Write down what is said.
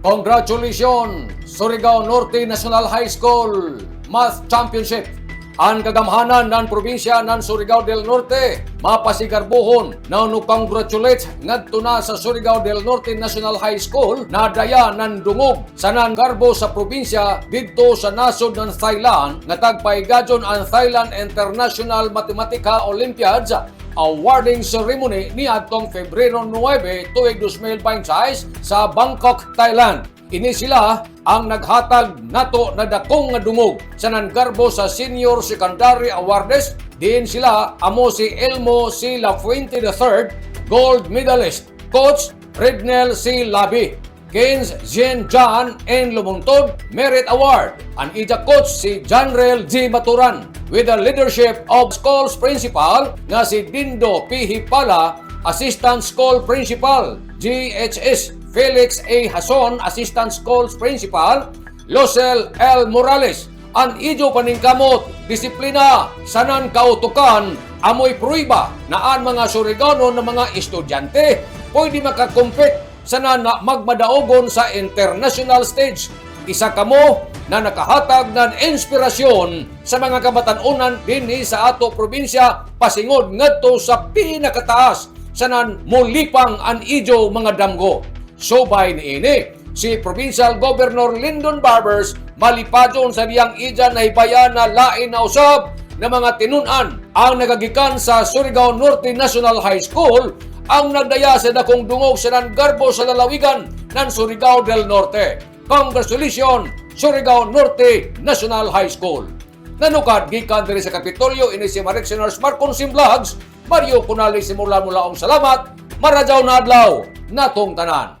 Congratulations, Surigao Norte National High School Math Championship. Ang kagamhanan ng probinsya ng Surigao del Norte mapasigarbuhon na congratulate ngadto na sa Surigao del Norte National High School na daya ng dungog sa nangarbo sa probinsya didto sa nasod ng Thailand nga tagpaigadyon ang Thailand International Mathematica Olympiads awarding ceremony ni atong Febrero 9 tuig 2026 sa Bangkok, Thailand. Ini sila ang naghatag nato na dakong nga dungog sa nangarbo sa Senior Secondary Awards. Diin sila amo si Elmo C. Lafuente III, gold medalist, Coach Rednel C. Labi, Keynes Jean John N. Lumuntod, Merit Award. Ang ija coach si Janrel G. Maturan with the leadership of School's Principal nga si Dindo P. Hipala, Assistant School Principal, GHS Felix A. Hason, Assistant School Principal, Losel L. Morales. Ang ijo paningkamot, disiplina, sanan kautukan, amoy pruiba na ang mga Surigano na mga estudyante pwede makakompete sanan na magmadaogon sa international stage. Isa kamo na nakahatag ng inspirasyon sa mga kabatan-unan dinhi sa ato probinsya pasingod ngadto sa pinakataas sanan mulipang an ijo mga damgo. Subay niini si Provincial Governor Lyndon Barbers malipadyon sa diyang ija na hibayan na lain na usab na mga tinun-an ang nagagikan sa Surigao Norte National High School ang nagdaya sa dakong dungog sa nangarbo sa lalawigan ng Surigao del Norte. Congratulations, Surigao Norte National High School. Nanukad gikan diri sa Kapitolyo ini si Marek Senars Marconsim Vlogs, Mario Punali simula mulaong salamat, maradyaw na adlaw natong tanan.